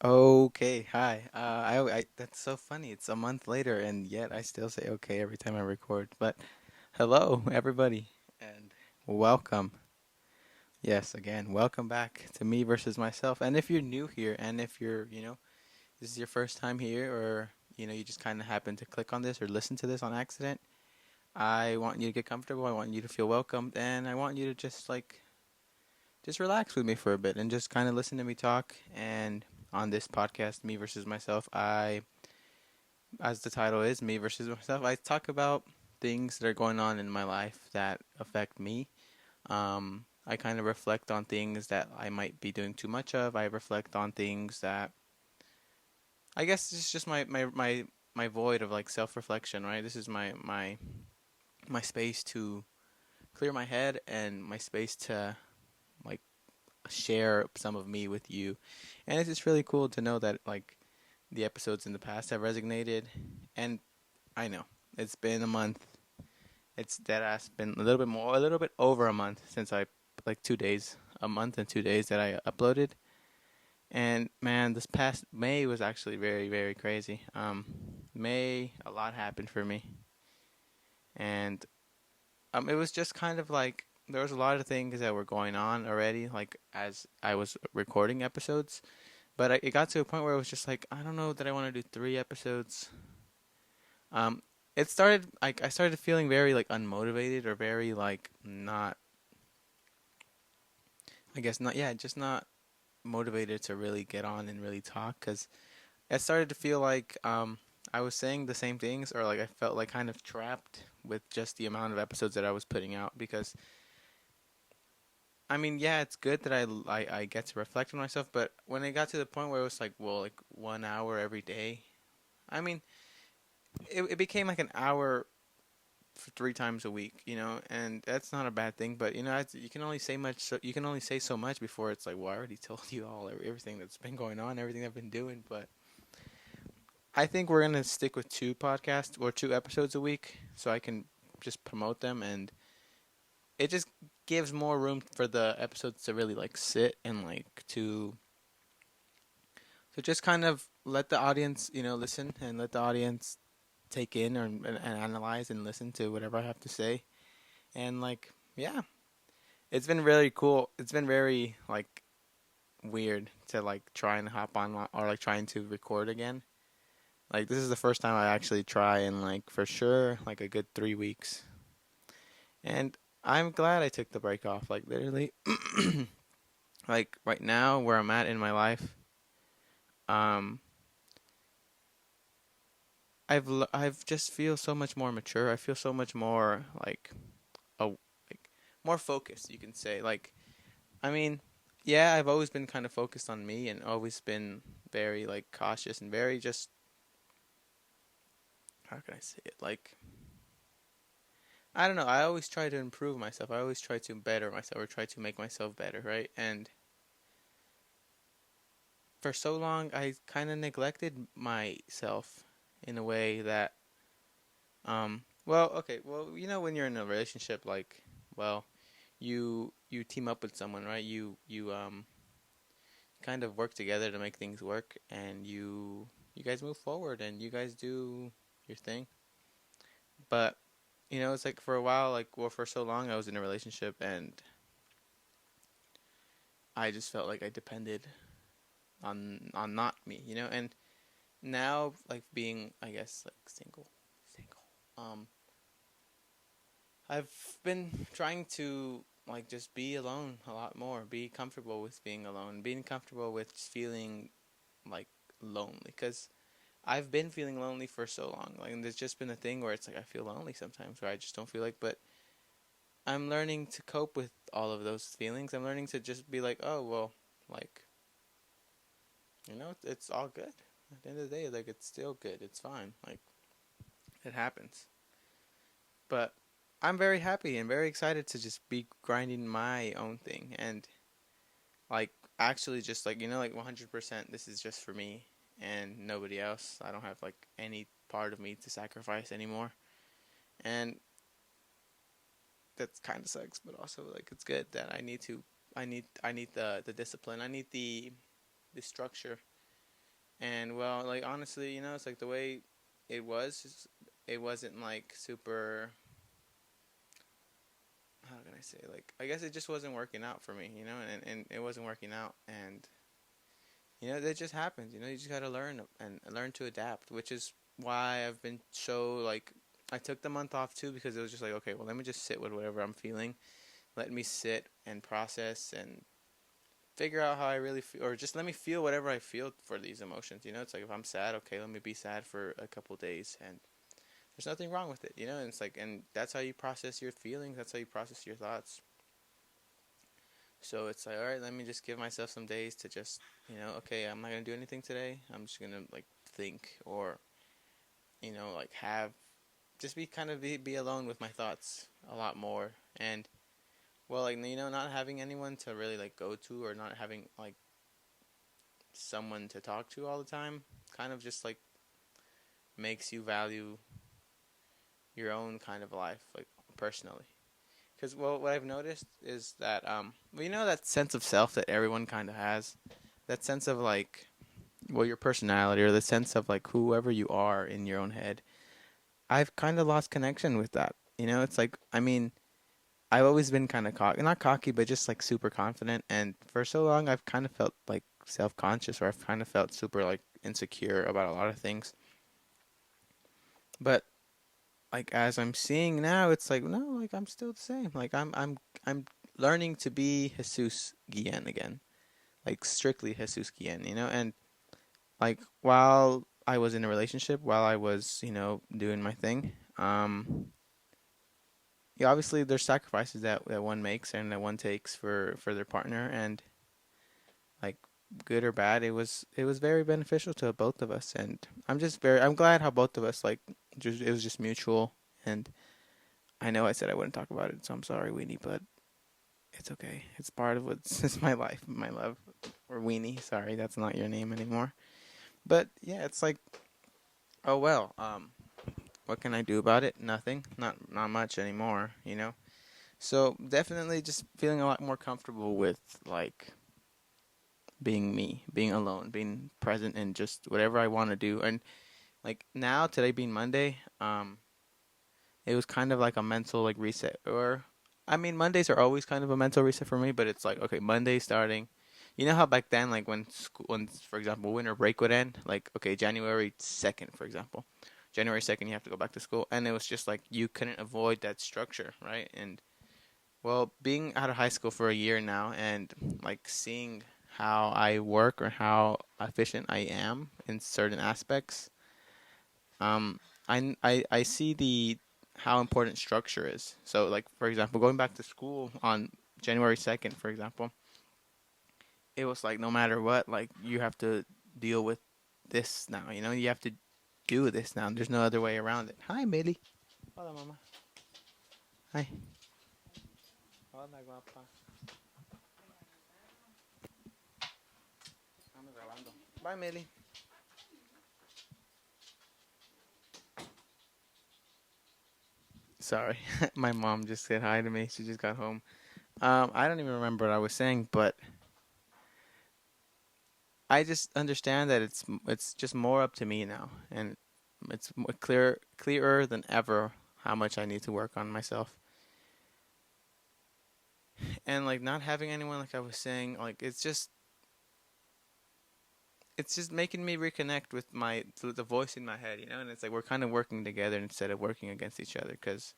Okay, hi. That's so funny. It's a month later, and yet I still say okay every time I record. But hello, everybody, and welcome. Yes, again, welcome back to me versus myself. And if you're new here, and if this is your first time here, or you just kind of happen to click on this or listen to this on accident, I want you to get comfortable. I want you to feel welcomed, and I want you to just relax with me for a bit and just kind of listen to me talk. And on this podcast, me versus myself, as the title is, me versus myself, I talk about things that are going on in my life that affect me. I kind of reflect on things that I might be doing too much of. I reflect on things that I guess it's just my void of like self reflection, right? This is my space to clear my head and my space to like share some of me with you. And it's just really cool to know that like the episodes in the past have resonated. And I know it's been a month. It's dead ass been a little bit more, a little bit over a month since I, like 2 days, a month and 2 days that I uploaded. And man, this past May was actually very, very crazy. May, a lot happened for me. And it was just kind of like there was a lot of things that were going on already, like as I was recording episodes. But it got to a point where it was just like, I don't know that I want to do 3 episodes. Um, it started like I started feeling very like unmotivated or very like not, I guess not, yeah, just not motivated to really get on and really talk because it started to feel like I was saying the same things, or like I felt like kind of trapped with just the amount of episodes that I was putting out. Because I mean, yeah, it's good that I get to reflect on myself, but when it got to the point where it was like, well, like 1 hour every day, I mean, it became like an hour for 3 times a week, and that's not a bad thing. But you can only say much. You can only say so much before it's like, well, I already told you all everything that's been going on, everything I've been doing. But I think we're gonna stick with 2 podcasts or 2 episodes a week, so I can just promote them, and it just gives more room for the episodes to really like sit and like to just kind of let the audience, listen and let the audience take in and analyze and listen to whatever I have to say. And like, yeah, it's been really cool. It's been very like weird to like try and hop on or like trying to record again. Like this is the first time I actually try in like for sure like a good 3 weeks. And I'm glad I took the break off. Like literally, like right now where I'm at in my life, um, I've just feel so much more mature. I feel so much more like more focused. You can say like I mean, yeah, I've always been kind of focused on me and always been very like cautious and very just how can I say it? Like I don't know, I always try to improve myself. I always try to better myself or try to make myself better, right? And for so long I kind of neglected myself in a way that well, okay, well, when you're in a relationship like well, you team up with someone, right? You kind of work together to make things work, and you guys move forward and you guys do your thing. But it's like for a while, like well, for so long I was in a relationship and I just felt like I depended on not me, and now like being I guess like single. I've been trying to like just be alone a lot more, be comfortable with being alone, being comfortable with just feeling like lonely because I've been feeling lonely for so long. Like, and there's just been a thing where it's like I feel lonely sometimes, where I just don't feel like. But I'm learning to cope with all of those feelings. I'm learning to just be like, oh well, like it's all good. At the end of the day, like it's still good. It's fine. Like it happens. But I'm very happy and very excited to just be grinding my own thing and like actually just like like 100%. This is just for me and nobody else. I don't have like any part of me to sacrifice anymore. And that kind of sucks, but also like it's good that I need the discipline. I need the structure And well, like honestly, it's like the way it was. It wasn't like super. How can I say? Like I guess it just wasn't working out for me, and it wasn't working out, and that just happens. You just gotta learn and learn to adapt, which is why I've been so like. I took the month off too because it was just like, okay, well, let me just sit with whatever I'm feeling. Let me sit and process and figure out how I really feel, or just let me feel whatever I feel for these emotions. It's like if I'm sad, okay, let me be sad for a couple days, and there's nothing wrong with it. And it's like, and that's how you process your feelings. That's how you process your thoughts. So it's like, all right, let me just give myself some days to just, okay, I'm not gonna do anything today. I'm just gonna like think, or like have, just be kind of be alone with my thoughts a lot more. And well, like not having anyone to really like go to, or not having like someone to talk to all the time, kind of just like makes you value your own kind of life, like personally. Because well, what I've noticed is that well, that sense of self that everyone kind of has, that sense of like, well, your personality, or the sense of like whoever you are in your own head. I've kind of lost connection with that. It's like, I mean, I've always been kind of cocky, not cocky, but just like super confident. And for so long, I've kind of felt like self conscious, or I've kind of felt super like insecure about a lot of things. But like as I'm seeing now, it's like no, like I'm still the same. Like I'm learning to be Jesus Guillen again, like strictly Jesus Guillen, and like while I was in a relationship, while I was doing my thing, yeah, obviously there's sacrifices that one makes and that one takes for their partner, and like good or bad, it was very beneficial to both of us, and I'm glad how both of us like just it was just mutual. And I know I said I wouldn't talk about it, so I'm sorry, Weenie, but it's okay. It's part of what's it's my life, my love. Or Weenie, sorry, that's not your name anymore. But yeah, it's like, oh well, what can I do about it? Nothing. Not much anymore. So definitely just feeling a lot more comfortable with like being me, being alone, being present in just whatever I want to do. And like now, today being Monday, it was kind of like a mental like reset. Or I mean, Mondays are always kind of a mental reset for me, but it's like, okay, Monday starting. You know how back then, like when school, when for example winter break would end, like okay, January 2nd, for example, January 2nd you have to go back to school, and it was just like you couldn't avoid that structure, right? And well, being out of high school for a year now, and like seeing how I work or how efficient I am in certain aspects, I see the how important structure is. So like for example, going back to school on January 2nd, for example, it was like no matter what, like you have to deal with this now. You have to do this now. There's no other way around it. Hi, Millie. Hola, mama. Hi. Hola, guapa. Estamos grabando. Bye, Millie. Sorry, my mom just said hi to me. She just got home. I don't even remember what I was saying, but I just understand that it's just more up to me now, and it's clearer than ever how much I need to work on myself. And like not having anyone, like I was saying, like it's just making me reconnect with the voice in my head. And it's like we're kind of working together instead of working against each other, because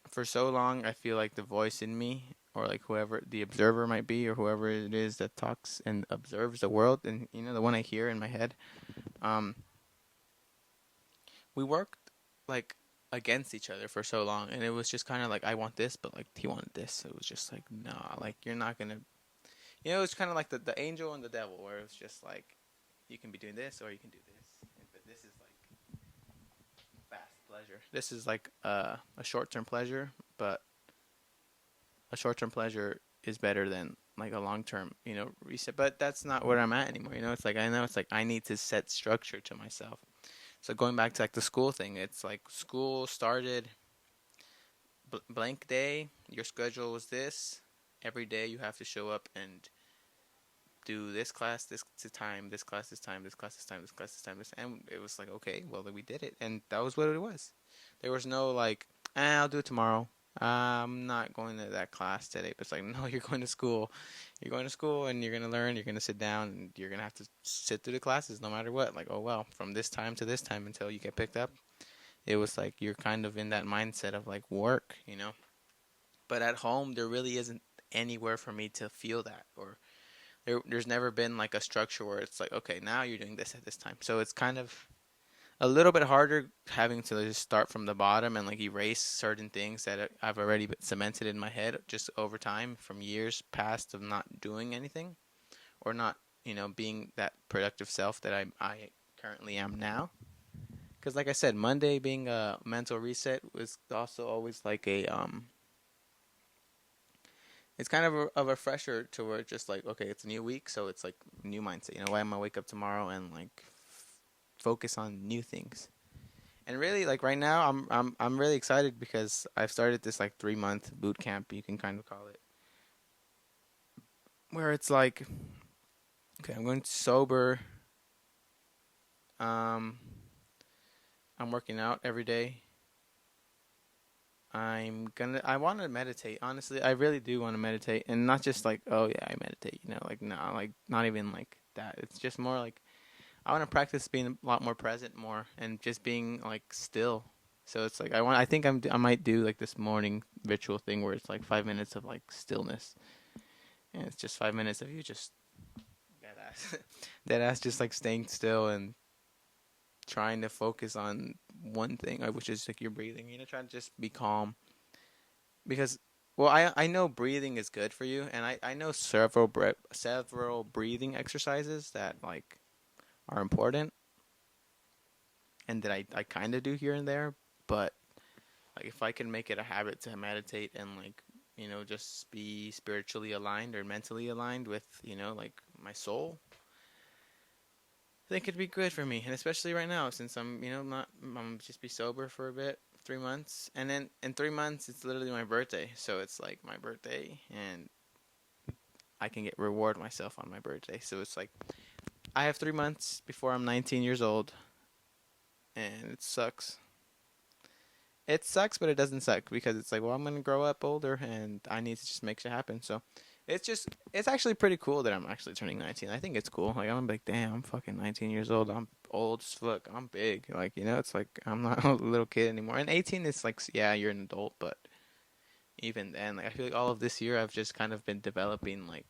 for so long I feel like the voice in me, or like whoever the observer might be, or whoever it is that talks and observes the world, and the one I hear in my head, um we worked like against each other for so long, and it was just kind of like I want this, but like he wanted this. It was just like, nah, like you're not gonna. It's kind of like the angel and the devil, where it's just like you can be doing this or you can do this, but this is like fast pleasure. This is like a short term pleasure, but a short term pleasure is better than like a long term, reset. But that's not where I'm at anymore. It's like I know it's like I need to set structure to myself. So going back to like the school thing, it's like school started blank day. Your schedule was this. Every day you have to show up and do this class this time, this class this time, this class this time, this class this time, and it was like, okay, well, then we did it, and that was what it was. There was no like, I'll do it tomorrow. I'm not going to that class today. But it's like, no, you're going to school. You're going to school, and you're gonna learn. You're gonna sit down, and you're gonna have to sit through the classes no matter what. Like, oh well, from this time to this time until you get picked up. It was like you're kind of in that mindset of like work, you know. But at home, there really isn't anywhere for me to feel that, or there's never been like a structure where it's like, okay, now you're doing this at this time. So it's kind of a little bit harder having to just start from the bottom and like erase certain things that I've already cemented in my head just over time from years past of not doing anything or not, being that productive self that I currently am now. Because like I said, Monday being a mental reset was also always like it's kind of a refresher to where it's just like, okay, it's a new week, so it's like new mindset. Why am I wake up tomorrow and like focus on new things? And really, like right now, I'm really excited because I've started this like 3 month boot camp, you can kind of call it, where it's like, okay, I'm going sober. Um, I'm working out every day. I want to meditate. Honestly, I really do want to meditate, and not just like, oh yeah, I meditate. Like no, like not even like that. It's just more like I want to practice being a lot more present, more, and just being like still. So it's like I think I might do like this morning ritual thing where it's like 5 minutes of like stillness, and it's just 5 minutes of you just dead ass, dead ass, just like staying still and trying to focus on one thing, which is like your breathing. Trying to just be calm because. Well, I know breathing is good for you, and I know several breathing exercises that like are important and that I kind of do here and there, but like if I can make it a habit to meditate and like, just be spiritually aligned or mentally aligned with, like my soul, I think it'd be good for me. And especially right now since I'm, not I'm just be sober for a bit, 3 months, and then in 3 months it's literally my birthday. So it's like my birthday and I can get reward myself on my birthday. So it's like I have 3 months before I'm 19 years old, and it sucks. It sucks, but it doesn't suck because it's like, well, I'm gonna grow up older, and I need to just make shit happen. So, it's actually pretty cool that I'm actually turning 19. I think it's cool. Like I'm like, damn, I'm fucking 19 years old. I'm old as fuck. I'm big. Like it's like I'm not a little kid anymore. And 18 is like, yeah, you're an adult, but even then, like I feel like all of this year I've just kind of been developing like,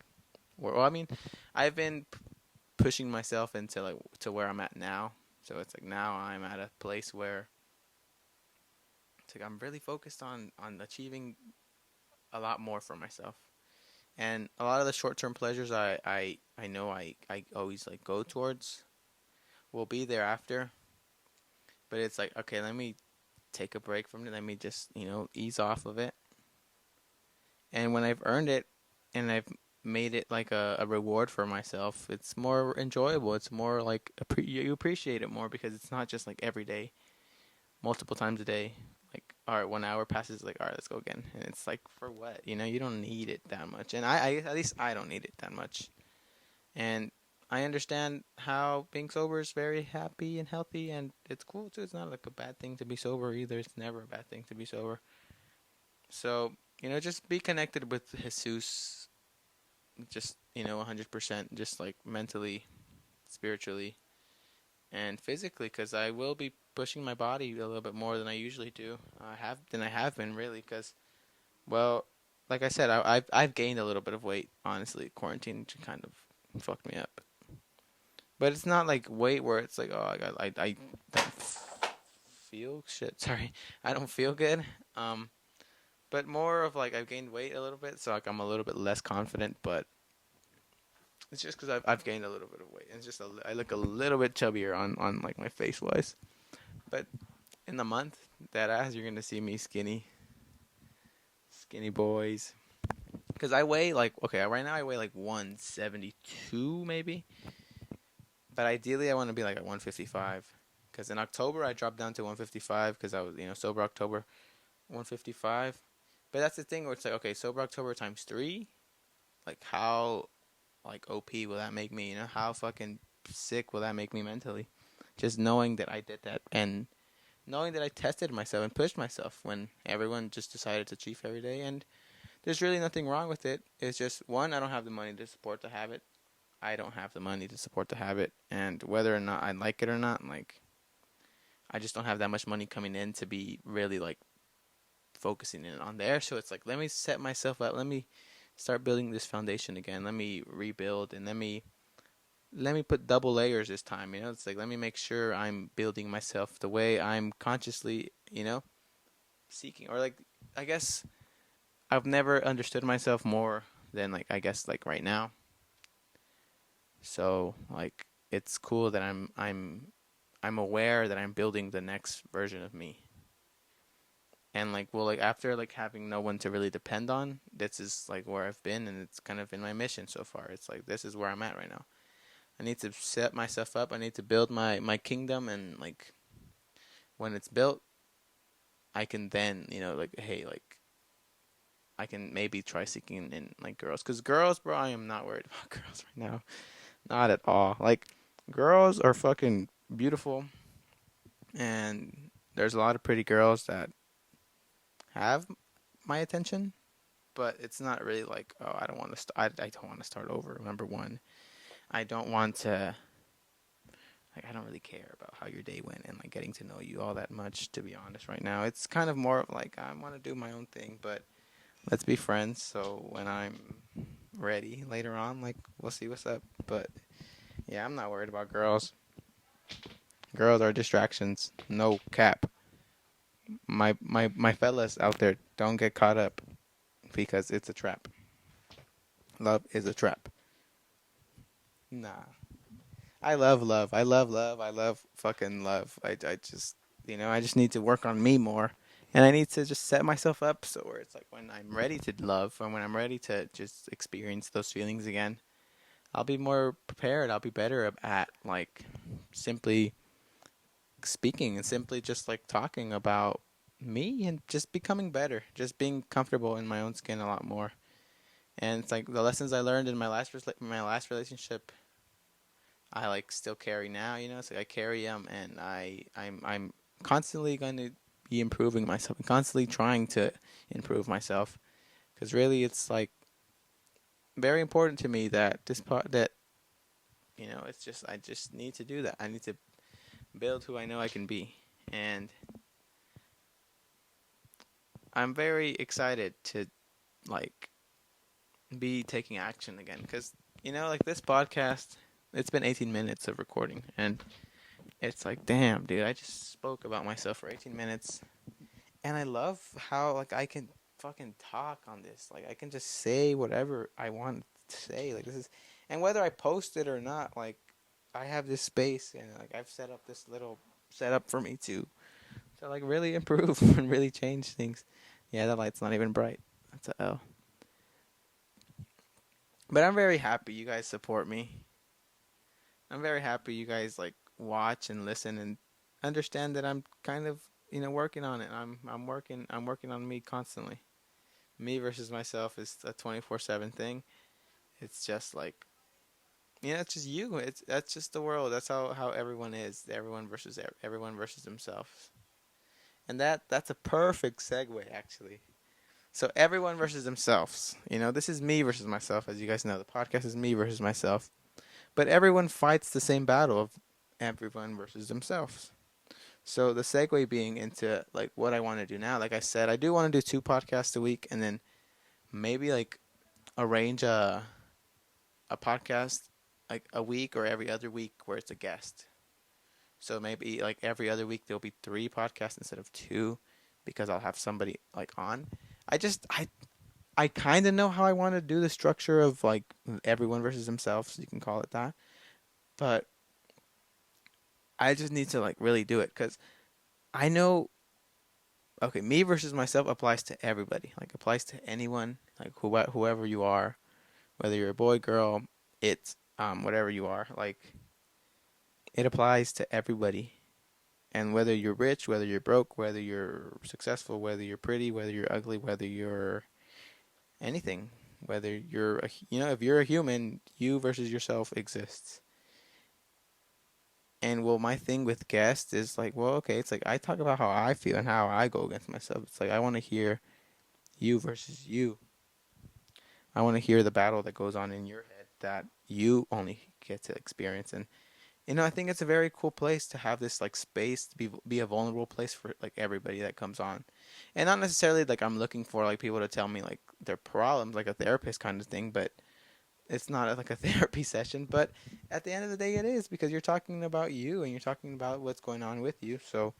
well, I mean, I've been pushing myself into like to where I'm at now. So it's like now I'm at a place where it's like I'm really focused on achieving a lot more for myself. And a lot of the short term pleasures I know I always like go towards will be there after. But it's like, okay, let me take a break from it. Let me just, ease off of it. And when I've earned it and I've made it like a reward for myself, it's more enjoyable. It's more like you appreciate it more because it's not just like every day, multiple times a day. Like, all right, 1 hour passes, like, all right, let's go again. And it's like, for what? You don't need it that much. And I at least I don't need it that much. And I understand how being sober is very happy and healthy, and it's cool too. It's not like a bad thing to be sober either. It's never a bad thing to be sober. So, just be connected with Jesus, just, 100%, just like mentally, spiritually, and physically, because I will be pushing my body a little bit more than I usually do. I have been really, because, well, like I said, I've gained a little bit of weight. Honestly, quarantine kind of fucked me up. But it's not like weight where it's like, oh, I don't feel shit. Sorry, I don't feel good. But more of like I've gained weight a little bit, so like I'm a little bit less confident. But it's just because I've gained a little bit of weight. It's just I look a little bit chubbier on like my face wise. But in the month that as you're gonna see me skinny boys. Because I weigh like, okay, right now I weigh like 172 maybe. But ideally I want to be like at 155. Because in October I dropped down to 155 because I was, sober October, 155. But that's the thing where it's like, okay, sober October times 3. Like how like OP will that make me? You know, how fucking sick will that make me mentally? Just knowing that I did that and knowing that I tested myself and pushed myself when everyone just decided to chief every day. And there's really nothing wrong with it. It's just, one, I don't have the money to support the habit. I don't have the money to support the habit. And whether or not I like it or not, like, I just don't have that much money coming in to be really, like, focusing in on there. So it's like, let me set myself up. Let me start building this foundation again. Let me rebuild and let me put double layers this time. You know, it's like, let me make sure I'm building myself the way I'm consciously, seeking. Or like, I guess I've never understood myself more than, like, I guess, like, right now. So like, it's cool that I'm aware that I'm building the next version of me. And like, well, like, after like having no one to really depend on, this is like where I've been, and it's kind of been my mission so far. It's like, this is where I'm at right now. I need to set myself up. I need to build my kingdom, and like, when it's built, I can then, like, hey, like, I can maybe try seeking in like girls, cause girls, bro, I am not worried about girls right now, not at all. Like, girls are fucking beautiful, and there's a lot of pretty girls that have my attention, but it's not really like, oh, I don't want to I don't want to start over. Number one, I don't want to, like, I don't really care about how your day went and like getting to know you all that much, to be honest. Right now, it's kind of more of like, I want to do my own thing, but let's be friends. So when I'm ready later on, like, we'll see what's up. But yeah, I'm not worried about girls. Girls are distractions. No cap. My fellas out there, don't get caught up, because it's a trap. Love is a trap. Nah. I love love. I love love. I love fucking love. I just, I just need to work on me more. And I need to just set myself up so where it's like, when I'm ready to love and when I'm ready to just experience those feelings again, I'll be more prepared. I'll be better at like simply speaking and simply just like talking about me and just becoming better, just being comfortable in my own skin a lot more. And it's like the lessons I learned in my last relationship, I like still carry now. So I carry them, and I'm constantly going to be improving myself, and constantly trying to improve myself, because really it's like very important to me that this part that it's just, I just need to do that. I need to build who I know I can be, and I'm very excited to like be taking action again, because like this podcast, it's been 18 minutes of recording, and it's like, damn, dude, I just spoke about myself for 18 minutes, and I love how like I can fucking talk on this. Like, I can just say whatever I want to say. Like, this is, and whether I post it or not, like, I have this space, and like I've set up this little setup for me to like really improve and really change things. Yeah, the light's not even bright. That's a L. But I'm very happy you guys support me. I'm very happy you guys like watch and listen and understand that I'm kind of, working on it. I'm working on me constantly. Me versus myself is a 24/7 thing. It's just like, it's just you. That's just the world. That's how everyone is. Everyone versus themselves. And that's a perfect segue, actually. So everyone versus themselves. This is me versus myself. As you guys know, the podcast is me versus myself. But everyone fights the same battle of everyone versus themselves. So the segue being into like what I want to do now. Like I said, I do want to do 2 podcasts a week, and then maybe like arrange a podcast like a week or every other week where it's a guest. So maybe like every other week there'll be 3 podcasts instead of 2, because I'll have somebody like on. I kind of know how I want to do the structure of like everyone versus themselves, so you can call it that. But I just need to like really do it, cuz I know, okay, me versus myself applies to everybody. Like, applies to anyone, like whoever you are, whether you're a boy, girl, it's whatever you are. Like, it applies to everybody. And whether you're rich, whether you're broke, whether you're successful, whether you're pretty, whether you're ugly, whether you're anything, Whether you're if you're a human, you versus yourself exists. And well, my thing with guests is like, well, okay, it's like I talk about how I feel and how I go against myself. It's like I want to hear you versus you. I want to hear the battle that goes on in your head that you only get to experience. And I think it's a very cool place to have this like space to be a vulnerable place for like everybody that comes on, and not necessarily like I'm looking for like people to tell me like their problems, like a therapist kind of thing, but it's not like a therapy session. But at the end of the day, it is because you're talking about you and you're talking about what's going on with you. So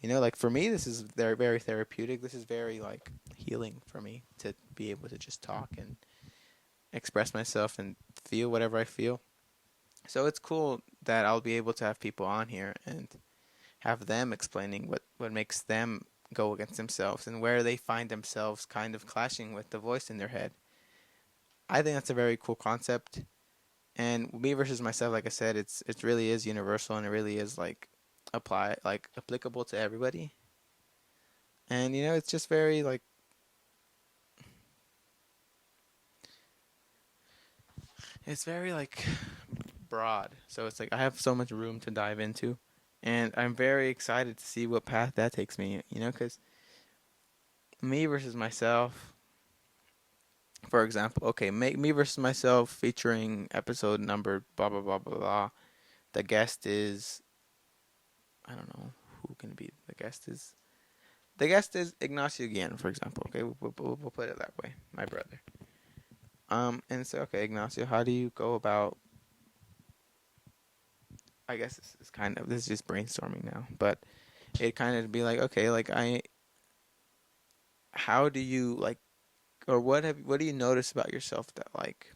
like for me, this is very very therapeutic. This is very like healing for me to be able to just talk and express myself and feel whatever I feel. So it's cool that I'll be able to have people on here and have them explaining what makes them go against themselves and where they find themselves kind of clashing with the voice in their head. I think that's a very cool concept. And me versus myself, like I said, it really is universal and it really is like applicable to everybody. And it's just very like it's very like broad. So it's like I have so much room to dive into. And I'm very excited to see what path that takes me, because me versus myself, for example, okay, make me versus myself featuring episode number blah blah blah blah blah. The guest is, I don't know who can be the guest is. The guest is Ignacio again, for example. Okay, we'll put it that way. My brother. And so okay, Ignacio, how do you go about? I guess this is just brainstorming now, but it kind of be like okay, like how do you like, or what do you notice about yourself that like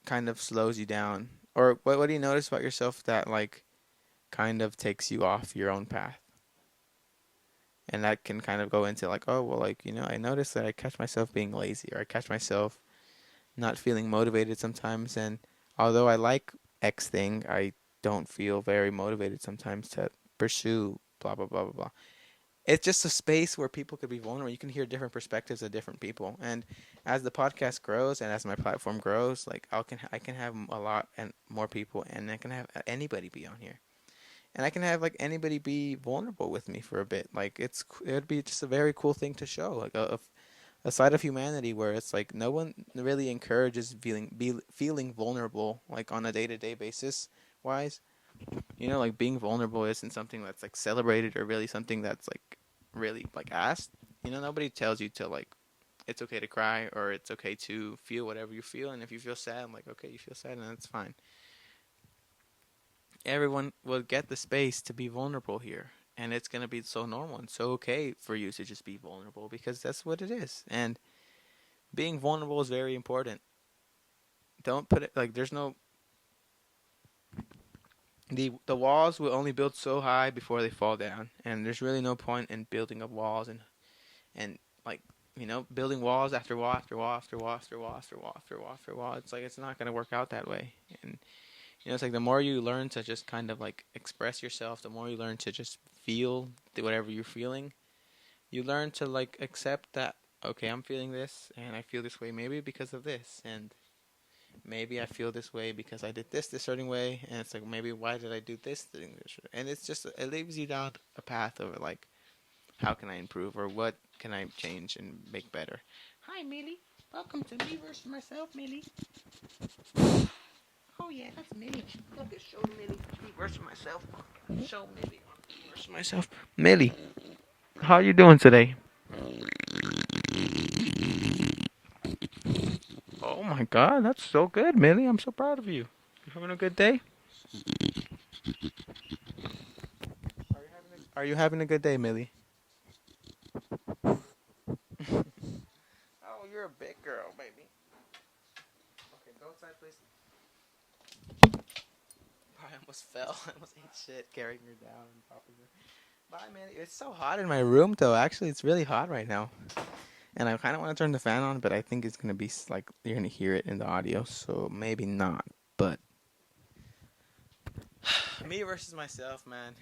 kind of slows you down, or what do you notice about yourself that like kind of takes you off your own path? And that can kind of go into like, oh well, like I notice that I catch myself being lazy, or I catch myself not feeling motivated sometimes, and although I like X thing, I don't feel very motivated sometimes to pursue blah blah blah blah blah. It's just a space where people could be vulnerable. You can hear different perspectives of different people, and as the podcast grows and as my platform grows, like I can have a lot and more people, and I can have anybody be on here, and I can have like anybody be vulnerable with me for a bit. Like it'd be just a very cool thing to show, like a side of humanity where it's like no one really encourages feeling vulnerable like on a day-to-day basis wise. Like being vulnerable isn't something that's like celebrated or really something that's like really like asked. Nobody tells you to like it's okay to cry or it's okay to feel whatever you feel, and if you feel sad, I'm like okay, you feel sad and that's fine. Everyone will get the space to be vulnerable here, and it's going to be so normal and so okay for you to just be vulnerable because that's what it is. And being vulnerable is very important. Don't put it like there's no the walls will only build so high before they fall down, and there's really no point in building up walls and like building walls after wall after wall after wall after wall after wall after wall after wall. It's like it's not going to work out that way. And it's like the more you learn to just kind of like express yourself, the more you learn to just feel whatever you're feeling. You learn to like accept that okay, I'm feeling this and I feel this way maybe because of this, and maybe I feel this way because I did this certain way, and it's like maybe why did I do this thing, and it's just it leads you down a path of like how can I improve or what can I change and make better. Hi Millie, welcome to me versus myself, Millie. Oh yeah, that's Millie. Look at show Millie me versus myself. Show Millie versus myself. Millie, how you doing today? Oh my God, that's so good, Millie. I'm so proud of you. You having a good day? Are you having a good day, Millie? Oh, you're a big girl, baby. Okay, go outside, please. I almost fell. I almost ate shit carrying her down and popping her. Bye, man. It's so hot in my room, though. Actually, it's really hot right now. And I kind of want to turn the fan on, but I think it's going to be like you're going to hear it in the audio, so maybe not. But me versus myself, man.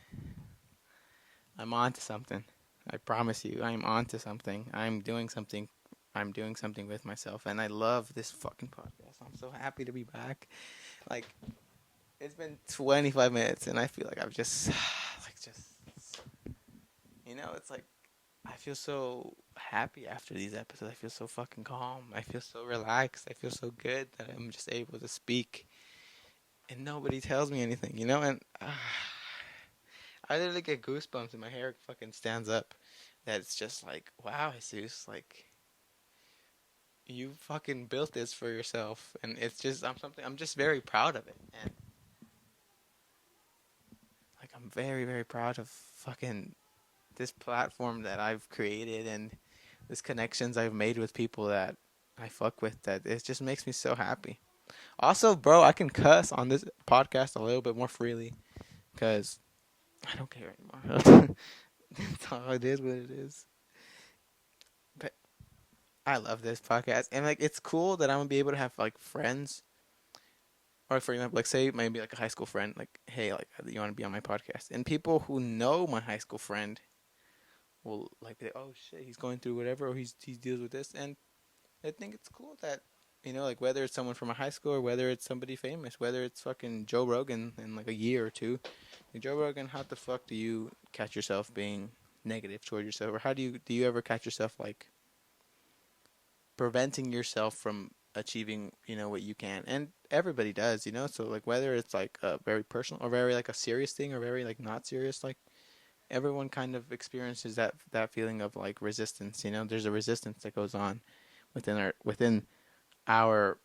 I'm on to something. I promise you, I'm on to something. I'm doing something I'm doing something with myself, and I love this fucking podcast. I'm so happy to be back. Like, it's been 25 minutes, and I feel like I've just, like, it's like I feel so happy after these episodes. I feel so fucking calm. I feel so relaxed. I feel so good that I'm just able to speak, and nobody tells me anything, And I literally get goosebumps, and my hair fucking stands up. That it's just like, wow, Jesus, like you fucking built this for yourself, and it's just I'm just very proud of it, and like I'm very very proud of fucking this platform that I've created and this connections I've made with people that I fuck with. That it just makes me so happy. Also, bro, I can cuss on this podcast a little bit more freely because I don't care anymore. That's all it is. What it is. But I love this podcast, and like it's cool that I'm gonna be able to have like friends. Or for example, like say maybe like a high school friend, like, hey, like you want to be on my podcast, and people who know my high school friend will like be like, oh shit, he's going through whatever, or he deals with this, and I think it's cool that like whether it's someone from a high school or whether it's somebody famous, whether it's fucking Joe Rogan in like a year or two, like Joe Rogan, how the fuck do you catch yourself being negative toward yourself, or how do you ever catch yourself like preventing yourself from achieving what you can, and everybody does, so like whether it's like a very personal or very like a serious thing or very like not serious, like everyone kind of experiences that feeling of like resistance. There's a resistance that goes on within our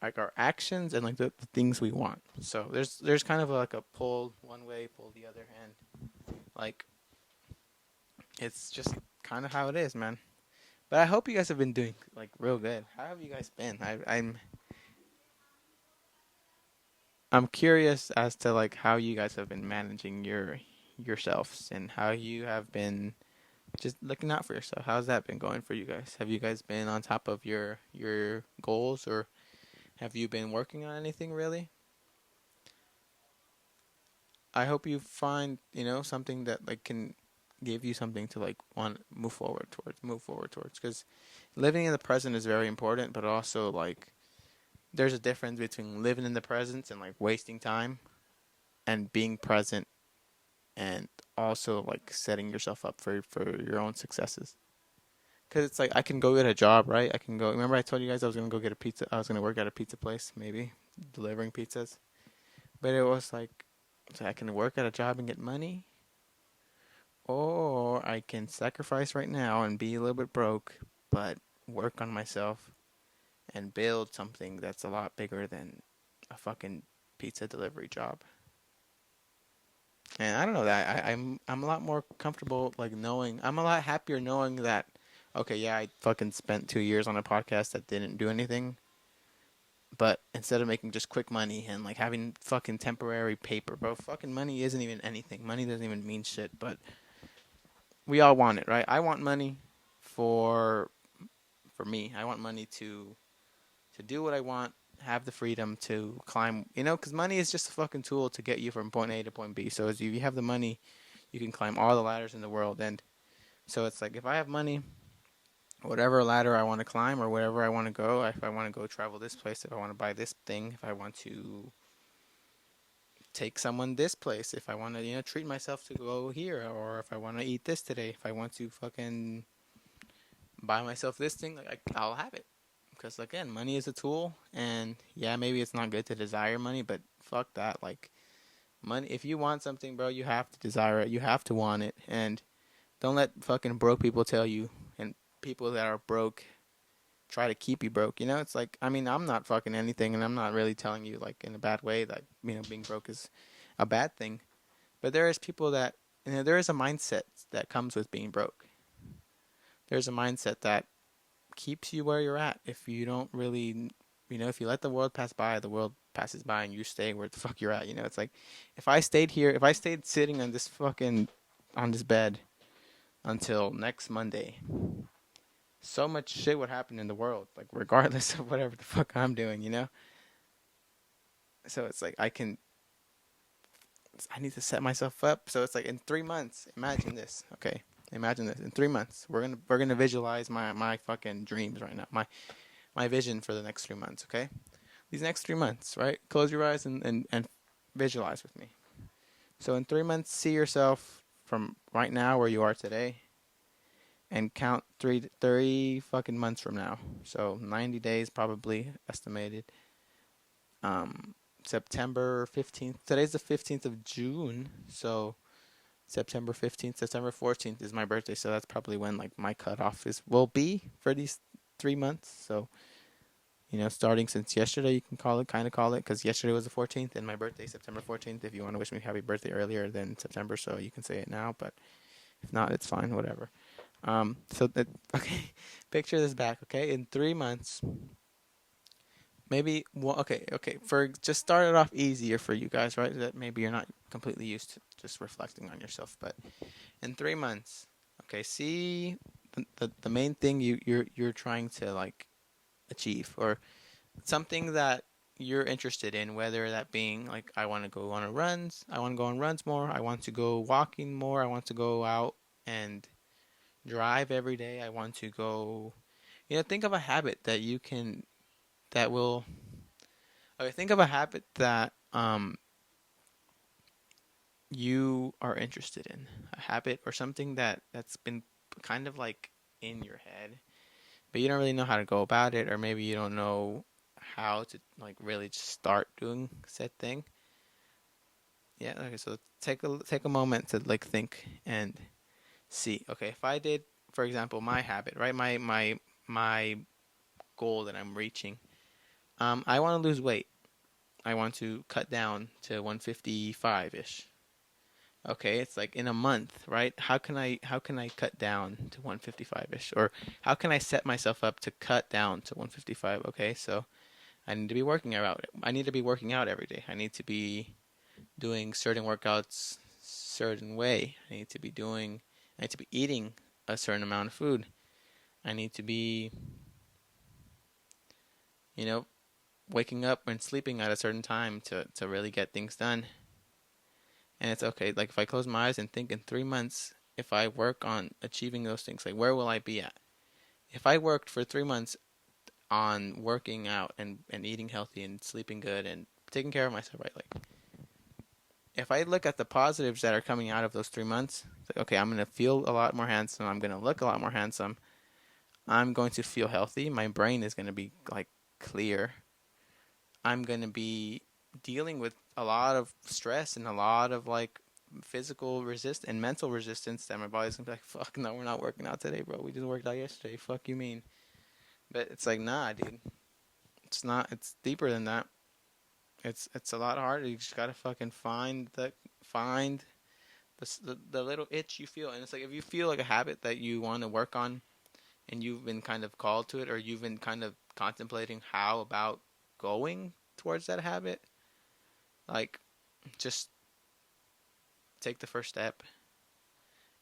like our actions and like the things we want. So there's kind of like a pull one way, pull the other, and like it's just kind of how it is, man. But I hope you guys have been doing like real good. How have you guys been? I'm curious as to like how you guys have been managing yourselves and how you have been just looking out for yourself. How's that been going for you guys? Have you guys been on top of your goals, or have you been working on anything really? I hope you find, something that like can give you something to like want move forward towards, cuz living in the present is very important, but also like there's a difference between living in the present and like wasting time and being present and also like setting yourself up for your own successes. Cause it's like I can go get a job, right? I can go. Remember I told you guys I was gonna go get a pizza. I was gonna work at a pizza place, maybe delivering pizzas. But it was like, so I can work at a job and get money, or I can sacrifice right now and be a little bit broke, but work on myself and build something that's a lot bigger than a fucking pizza delivery job. And I don't know that I'm a lot more comfortable like knowing I'm a lot happier knowing that okay, yeah, I fucking spent 2 years on a podcast that didn't do anything, but instead of making just quick money and like having fucking temporary paper, bro, fucking money isn't even anything. Money doesn't even mean shit, but we all want it, right? I want money for for me. I want money to do what I want, have the freedom to climb, because money is just a fucking tool to get you from point A to point B. So as you have the money, you can climb all the ladders in the world. And so it's like if I have money, whatever ladder I want to climb or wherever I want to go, if I want to go travel this place, if I want to buy this thing, if I want to take someone this place, if I want to, treat myself to go here, or if I want to eat this today, if I want to fucking buy myself this thing, like I'll have it. Because again, money is a tool, and yeah, maybe it's not good to desire money, but fuck that. Like money, if you want something, bro, you have to desire it. You have to want it, and don't let fucking broke people tell you, and people that are broke try to keep you broke. It's like, I mean, I'm not fucking anything, and I'm not really telling you like in a bad way that being broke is a bad thing. But there is people that there is a mindset that comes with being broke. There's a mindset that keeps you where you're at. If you don't really, if you let the world pass by, the world passes by, and you stay where the fuck you're at. It's like if I stayed here, if I stayed sitting on this fucking on this bed until next Monday, so much shit would happen in the world, like regardless of whatever the fuck I'm doing. So it's like I need to set myself up. So it's like in 3 months, imagine this. Okay, Imagine this. In 3 months, we're gonna visualize my fucking dreams right now. My vision for the next 3 months. Okay, these next 3 months, right? Close your eyes and visualize with me. So in 3 months, see yourself from right now where you are today, and count 30 fucking months from now. So 90 days probably estimated. Um, September 15th. Today's the 15th of June, so September 15th, September 14th is my birthday, so that's probably when like my cutoff is will be for these 3 months. So starting since yesterday, you can call it, because yesterday was the 14th, and my birthday September 14th. If you want to wish me happy birthday earlier than September, so you can say it now, but if not, it's fine, whatever. Okay, picture this back, okay? In 3 months, maybe okay. For just start it off easier for you guys, right? That maybe you're not completely used to just reflecting on yourself, but in 3 months, okay, see the main thing you're trying to like achieve, or something that you're interested in, whether that being like I want to go on runs, I want to go on runs more, I want to go walking more, I want to go out and drive every day, I want to go, think of a habit that you can that will okay, think of a habit that you are interested in, a habit or something that's been kind of like in your head, but you don't really know how to go about it, or maybe you don't know how to like really just start doing said thing. Yeah, okay, so take a moment to like think and see. Okay, if I did, for example, my habit, right? My goal that I'm reaching. I want to lose weight. I want to cut down to 155 ish. Okay, it's like in a month, right? How can I cut down to 155 ish, or how can I set myself up to cut down to 155? Okay, so I need to be working out. I need to be working out every day. I need to be doing certain workouts certain way. I need to be eating a certain amount of food. I need to be, you know, waking up and sleeping at a certain time to really get things done. And it's okay. Like if I close my eyes and think in 3 months, if I work on achieving those things, like where will I be at? If I worked for 3 months on working out and eating healthy and sleeping good and taking care of myself, right? Like if I look at the positives that are coming out of those 3 months, it's like, okay, I'm going to feel a lot more handsome. I'm going to look a lot more handsome. I'm going to feel healthy. My brain is going to be like clear. I'm going to be dealing with a lot of stress and a lot of like physical resist and mental resistance that my body's going to be like, fuck, no, we're not working out today, bro. We just worked out yesterday. Fuck you mean. But it's like, nah, dude. It's not. It's deeper than that. It's a lot harder. You just gotta fucking find the little itch you feel, and it's like if you feel like a habit that you want to work on, and you've been kind of called to it, or you've been kind of contemplating how about going towards that habit, like just take the first step,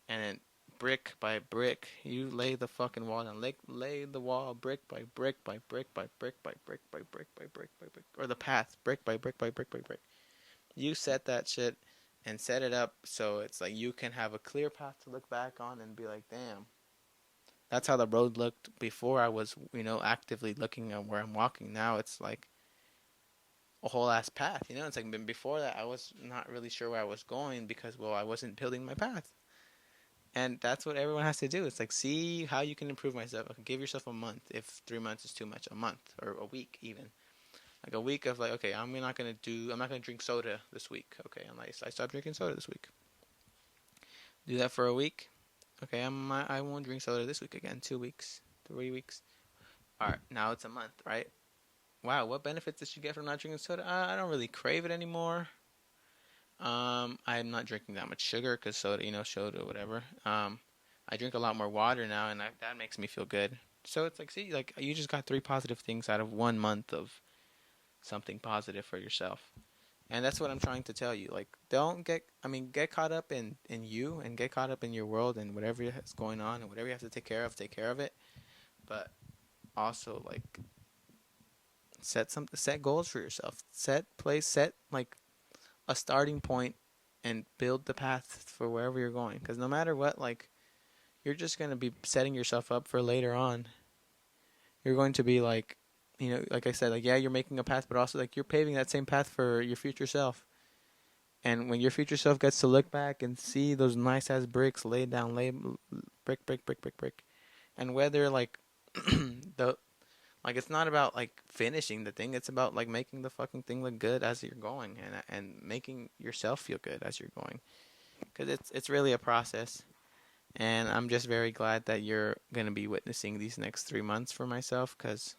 and then brick by brick, you lay the fucking wall down. Lay the wall brick by brick by brick by brick by brick by brick by brick by brick, or the path brick by brick by brick by brick. You set that shit and set it up so it's like you can have a clear path to look back on and be like, damn, that's how the road looked before I was, actively looking at where I'm walking. Now it's like a whole ass path, It's like before that I was not really sure where I was going because, well, I wasn't building my path. And that's what everyone has to do. It's like, see how you can improve myself. Give yourself a month. If 3 months is too much, a month or a week even. Like a week of like, okay, I'm not gonna drink soda this week. Okay, I stopped drinking soda this week. Do that for a week. Okay, I won't drink soda this week again. 2 weeks, 3 weeks. All right, now it's a month, right? Wow, what benefits did you get from not drinking soda? I don't really crave it anymore. I'm not drinking that much sugar because soda, soda, whatever. I drink a lot more water now, and that makes me feel good. So it's like, see, like you just got 3 positive things out of 1 month of something positive for yourself. And that's what I'm trying to tell you. Like, get caught up in you and get caught up in your world and whatever is going on and whatever you have to take care of it. But also, like, set goals for yourself. Set like a starting point and build the path for wherever you're going. Because no matter what, like, you're just going to be setting yourself up for later on. You're going to be like, like I said, like, yeah, you're making a path, but also like you're paving that same path for your future self. And when your future self gets to look back and see those nice ass bricks laid down, brick, brick, brick, brick, brick, and whether like the like it's not about like finishing the thing, it's about like making the fucking thing look good as you're going, and making yourself feel good as you're going, because it's really a process. And I'm just very glad that you're going to be witnessing these next 3 months for myself, because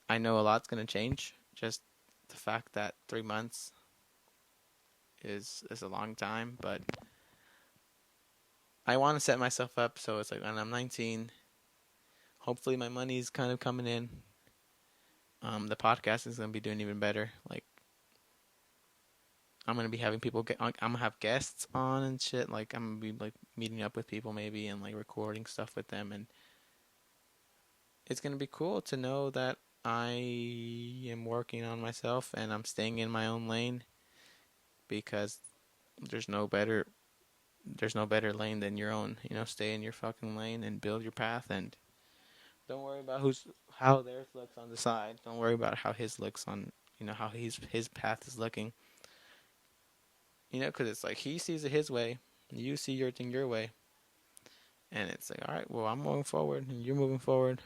I know a lot's going to change. Just the fact that 3 months is a long time, but I want to set myself up so it's like when I'm 19, hopefully my money's kind of coming in. The podcast is going to be doing even better. Like, I'm going to be having I'm going to have guests on and shit. Like, I'm going to be like meeting up with people maybe and like recording stuff with them, and it's going to be cool to know that I am working on myself and I'm staying in my own lane, because there's no better lane than your own. Stay in your fucking lane and build your path, and don't worry about how theirs looks on the side. Don't worry about how his looks on, how his path is looking. Because it's like he sees it his way, you see your thing your way, and it's like, all right, well, I'm moving forward and you're moving forward.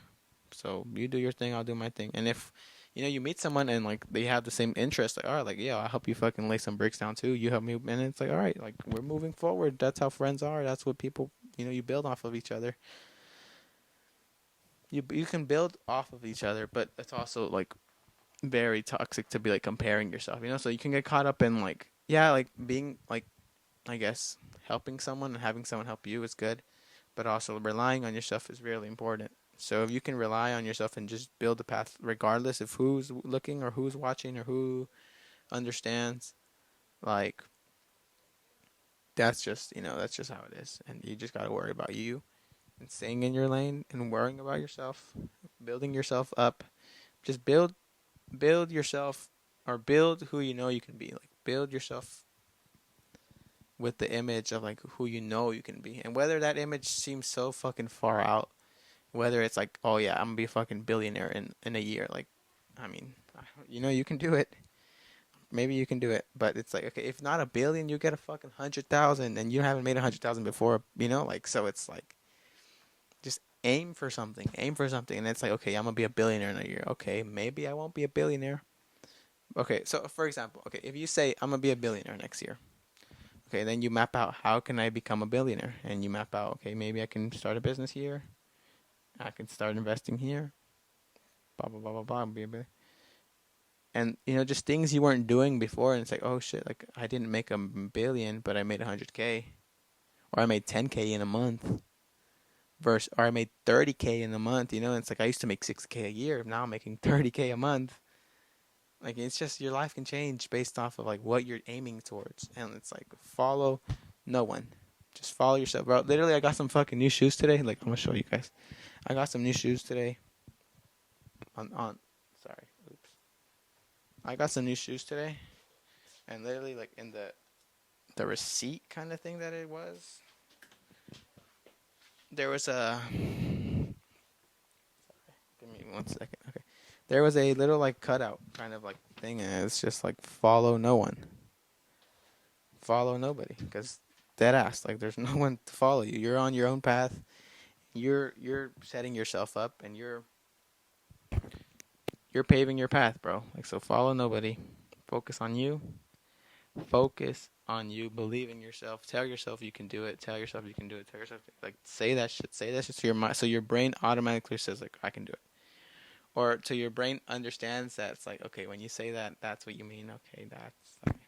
So you do your thing, I'll do my thing. And if you meet someone and like they have the same interest, like, all right, like, yeah, I'll help you fucking lay some bricks down too. You help me, and it's like, all right, like, we're moving forward. That's how friends are. That's what people, you build off of each other. You can build off of each other, but it's also like very toxic to be like comparing yourself. So you can get caught up in like, yeah, like being like, I guess helping someone and having someone help you is good, but also relying on yourself is really important. So if you can rely on yourself and just build a path regardless of who's looking or who's watching or who understands, like, that's just how it is. And you just got to worry about you and staying in your lane and worrying about yourself, building yourself up. Just build yourself, or build who you can be. Like, build yourself with the image of like who you can be. And whether that image seems so fucking far out, whether it's like, oh yeah, I'm gonna be a fucking billionaire in a year, like, I mean, you can do it. Maybe you can do it, but it's like, okay, if not a billion, you get a fucking 100,000, and you haven't made 100,000 before, like, so it's like, just aim for something, and it's like, okay, I'm gonna be a billionaire in a year. Okay, maybe I won't be a billionaire. Okay, so for example, okay, if you say I'm gonna be a billionaire next year, okay, then you map out how can I become a billionaire, and you map out, okay, maybe I can start a business here, I can start investing here, blah blah blah blah blah, be a billionaire. And just things you weren't doing before, and it's like, oh shit, like, I didn't make a billion, but I made 100K, or I made 10K in a month, or I made 30K in a month. And it's like, I used to make 6K a year, now I'm making 30K a month. Like, it's just, your life can change based off of like what you're aiming towards, and it's like, follow no one, just follow yourself, bro. Literally, I got some fucking new shoes today. Like, I'm gonna show you guys. I got some new shoes today. Sorry, oops. I got some new shoes today, and literally, like, in the receipt kind of thing that it was, there was a. Sorry, give me 1 second. Okay, there was a little like cutout kind of like thing, and it's just like, follow no one, follow nobody, because dead ass, like, there's no one to follow you. You're on your own path. You're setting yourself up, and you're paving your path, bro. Like, so follow nobody. Focus on you. Focus on you. Believe in yourself. Tell yourself you can do it. Tell yourself you can do it. Tell yourself, like, say that shit. Say that shit to your mind, so your brain automatically says, like, I can do it. Or till your brain understands that it's like, okay, when you say that, that's what you mean. Okay, that's okay.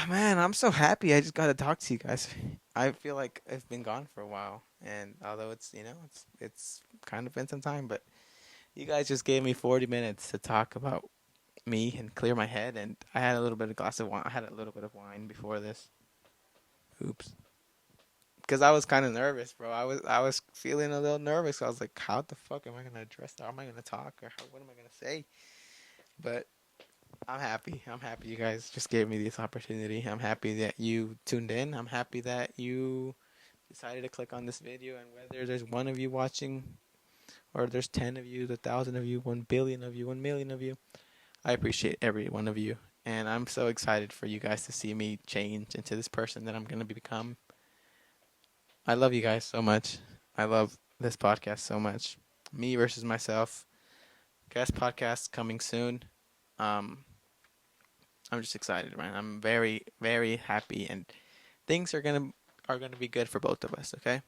Man, I'm so happy I just got to talk to you guys. I feel like I've been gone for a while, and although it's it's kind of been some time, but you guys just gave me 40 minutes to talk about me and clear my head, and I had a little bit of glass of wine. I had a little bit of wine before this. Oops. Because I was kind of nervous, bro. I was feeling a little nervous. I was like, how the fuck am I gonna address that? How am I gonna talk, or what am I gonna say? But I'm happy. I'm happy you guys just gave me this opportunity. I'm happy that you tuned in. I'm happy that you decided to click on this video. And whether there's one of you watching, or there's 10 of you, 1,000 of you, 1 billion of you, 1 million of you, I appreciate every one of you. And I'm so excited for you guys to see me change into this person that I'm going to become. I love you guys so much. I love this podcast so much. Me versus myself. Guest podcast coming soon. Um, I'm just excited, man. I'm very, very happy, and things are gonna be good for both of us. Okay,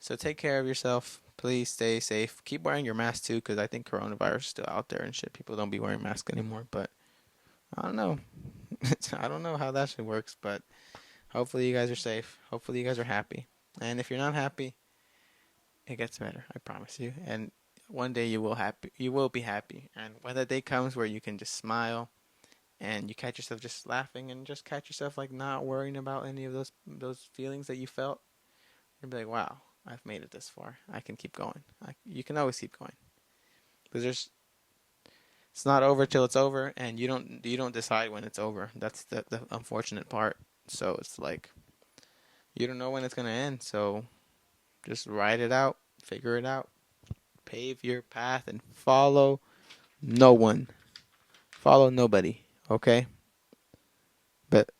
so take care of yourself. Please stay safe. Keep wearing your mask too, because I think coronavirus is still out there and shit. People don't be wearing masks anymore, but I don't know. I don't know how that shit works, but hopefully you guys are safe. Hopefully you guys are happy. And if you're not happy, it gets better. I promise you. And one day you will happy. You will be happy. And when that day comes where you can just smile and you catch yourself just laughing and just catch yourself like not worrying about any of those feelings that you felt, you'll be like, wow, I've made it this far. I can keep going. You can always keep going because it's not over till it's over, and you don't decide when it's over. That's the unfortunate part. So it's like you don't know when it's gonna end. So just ride it out, figure it out, pave your path, and follow no one. Follow nobody. Okay. But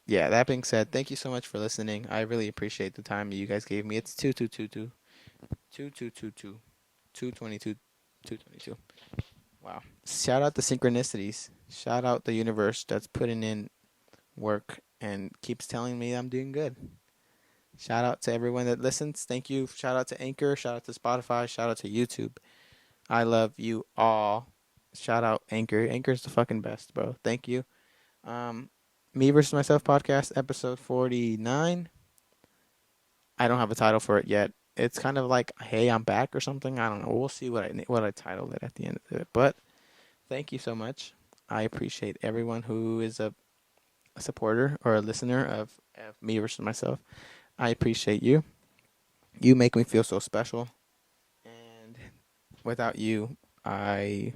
yeah, that being said, thank you so much for listening. I really appreciate the time that you guys gave me. It's 2222 222 222. Wow. Shout out the synchronicities. Shout out the universe that's putting in work and keeps telling me I'm doing good. Shout out to everyone that listens. Thank you. Shout out to Anchor. Shout out to Spotify. Shout out to YouTube. I love you all. Shout out Anchor. Anchor's the fucking best, bro. Thank you. Um, Me versus Myself podcast, episode 49. I don't have a title for it yet. It's kind of like, hey, I'm back or something. I don't know. We'll see what I titled it at the end of it. But thank you so much. I appreciate everyone who is a supporter or a listener of Me versus Myself. I appreciate you. You make me feel so special. And without you, I'd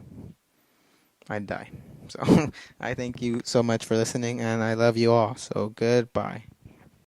die. So I thank you so much for listening, and I love you all. So goodbye.